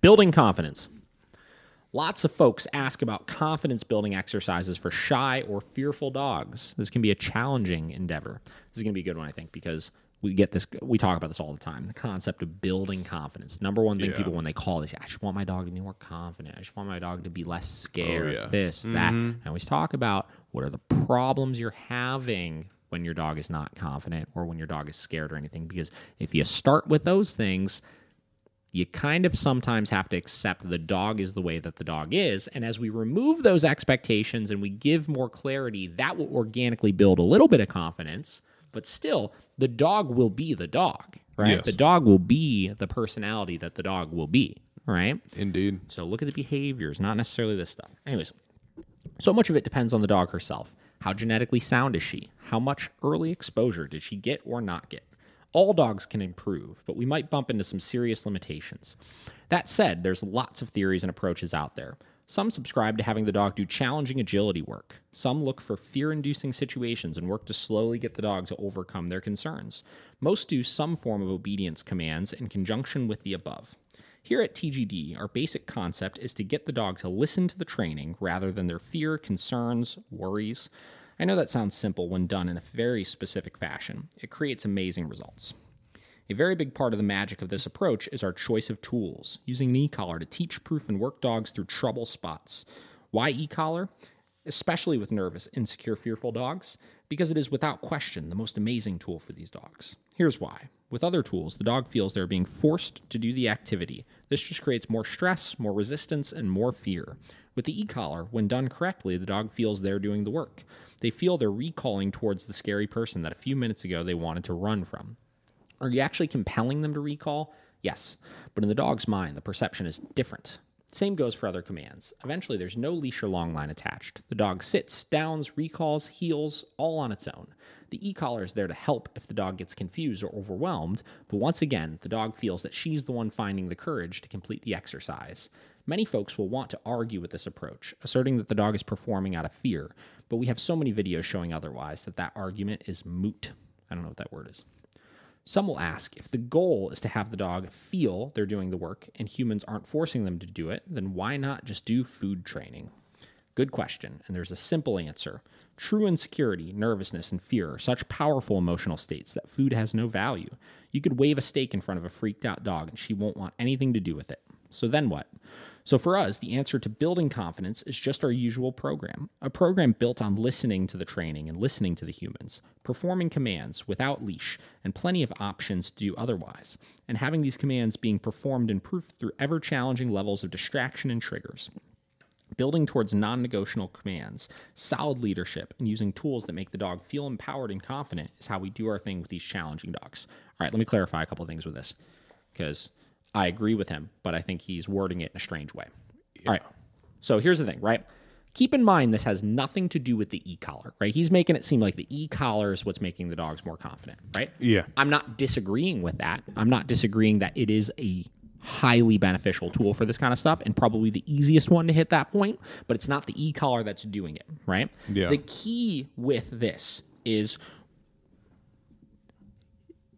Building confidence. Lots of folks ask about confidence-building exercises for shy or fearful dogs. This can be a challenging endeavor. This is going to be a good one, I think, because we talk about this all the time, the concept of building confidence. Number one thing people, when they call this, I just want my dog to be more confident. I just want my dog to be less scared, this, that. I always talk about what are the problems you're having when your dog is not confident or when your dog is scared or anything. Because if you start with those things, you kind of sometimes have to accept the dog is the way that the dog is. And as we remove those expectations and we give more clarity, that will organically build a little bit of confidence. But still, the dog will be the dog, right? Yes. The dog will be the personality that the dog will be, right? Indeed. So look at the behaviors, not necessarily this stuff. Anyways, so much of it depends on the dog herself. How genetically sound is she? How much early exposure did she get or not get? All dogs can improve, but we might bump into some serious limitations. That said, there's lots of theories and approaches out there. Some subscribe to having the dog do challenging agility work. Some look for fear-inducing situations and work to slowly get the dog to overcome their concerns. Most do some form of obedience commands in conjunction with the above. Here at TGD, our basic concept is to get the dog to listen to the training rather than their fear, concerns, worries. I know that sounds simple when done in a very specific fashion. It creates amazing results. A very big part of the magic of this approach is our choice of tools, using an e-collar to teach, proof, and work dogs through trouble spots. Why e-collar? Especially with nervous, insecure, fearful dogs, because it is without question the most amazing tool for these dogs. Here's why. With other tools, the dog feels they're being forced to do the activity. This just creates more stress, more resistance, and more fear. With the e-collar, when done correctly, the dog feels they're doing the work. They feel they're recalling towards the scary person that a few minutes ago they wanted to run from. Are you actually compelling them to recall? Yes, but in the dog's mind, the perception is different. Same goes for other commands. Eventually, there's no leash or long line attached. The dog sits, downs, recalls, heels, all on its own. The e-collar is there to help if the dog gets confused or overwhelmed, but once again, the dog feels that she's the one finding the courage to complete the exercise. Many folks will want to argue with this approach, asserting that the dog is performing out of fear, but we have so many videos showing otherwise that argument is moot. I don't know what that word is. Some will ask, if the goal is to have the dog feel they're doing the work and humans aren't forcing them to do it, then why not just do food training? Good question, and there's a simple answer. True insecurity, nervousness, and fear are such powerful emotional states that food has no value. You could wave a steak in front of a freaked out dog and she won't want anything to do with it. So then what? So for us, the answer to building confidence is just our usual program. A program built on listening to the training and listening to the humans, performing commands without leash, and plenty of options to do otherwise, and having these commands being performed and proofed through ever-challenging levels of distraction and triggers. Building towards non-negotiable commands, solid leadership, and using tools that make the dog feel empowered and confident is how we do our thing with these challenging dogs. All right, let me clarify a couple things with this, because I agree with him, but I think he's wording it in a strange way. Yeah. All right, so here's the thing, right? Keep in mind this has nothing to do with the e-collar, right? He's making it seem like the e-collar is what's making the dogs more confident, right? Yeah. I'm not disagreeing with that. I'm not disagreeing that it is a highly beneficial tool for this kind of stuff and probably the easiest one to hit that point, but it's not the e-collar that's doing it, right? Yeah. The key with this is,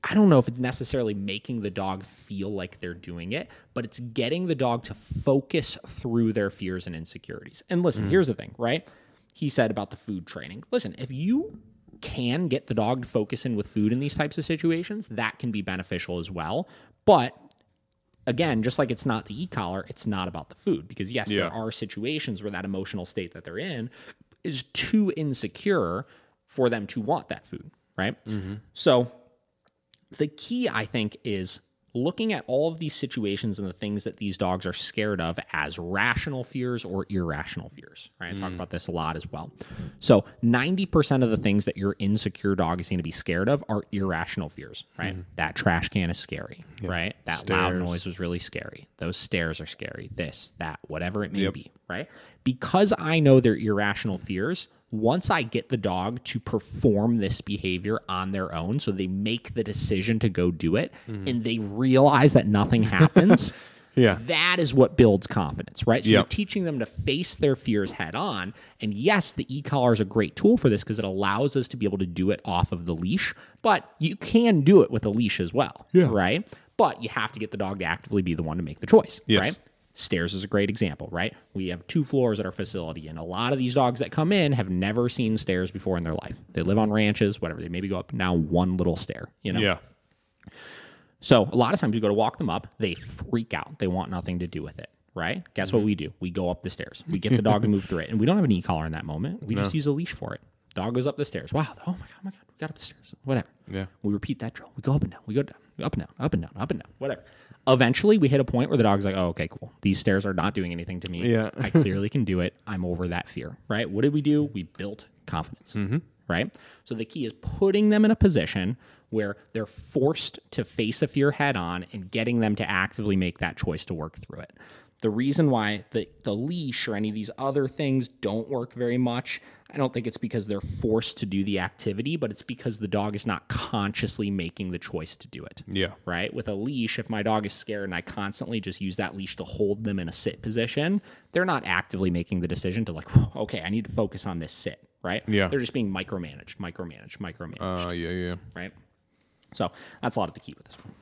I don't know if it's necessarily making the dog feel like they're doing it, but it's getting the dog to focus through their fears and insecurities. And listen, here's the thing, right? He said about the food training. Listen, if you can get the dog to focus in with food in these types of situations, that can be beneficial as well. But again, just like it's not the e-collar, it's not about the food. Because yes, there are situations where that emotional state that they're in is too insecure for them to want that food, right? So the key, I think, is looking at all of these situations and the things that these dogs are scared of as rational fears or irrational fears, right? I talk about this a lot as well. So 90% of the things that your insecure dog is going to be scared of are irrational fears, right? That trash can is scary, right? That loud noise was really scary. Those stairs are scary. This, that, whatever it may be, right? Because I know they're irrational fears, once I get the dog to perform this behavior on their own, so they make the decision to go do it, and they realize that nothing happens, that is what builds confidence, right? So you're teaching them to face their fears head on. And yes, the e-collar is a great tool for this because it allows us to be able to do it off of the leash, but you can do it with a leash as well, right? But you have to get the dog to actively be the one to make the choice, right? Stairs is a great example, right? We have 2 floors at our facility, and a lot of these dogs that come in have never seen stairs before in their life. They live on ranches, whatever. They maybe go up now one little stair, you know? Yeah. So a lot of times you go to walk them up, they freak out. They want nothing to do with it, right? Guess what we do? We go up the stairs. We get the dog to move through it, and we don't have an e-collar in that moment. We just use a leash for it. Dog goes up the stairs. Wow. Oh, my God. We got up the stairs. Whatever. Yeah. We repeat that drill. We go up and down. We go down. Up and down. Up and down. Up and down. Whatever. Eventually, we hit a point where the dog's like, oh, okay, cool. These stairs are not doing anything to me. Yeah. I clearly can do it. I'm over that fear, right? What did we do? We built confidence, right? So the key is putting them in a position where they're forced to face a fear head on and getting them to actively make that choice to work through it. The reason why the leash or any of these other things don't work very much, I don't think it's because they're forced to do the activity, but it's because the dog is not consciously making the choice to do it. Yeah. Right? With a leash, if my dog is scared and I constantly just use that leash to hold them in a sit position, they're not actively making the decision to like, okay, I need to focus on this sit, right? Yeah. They're just being micromanaged. Yeah. Right? So that's a lot of the key with this one.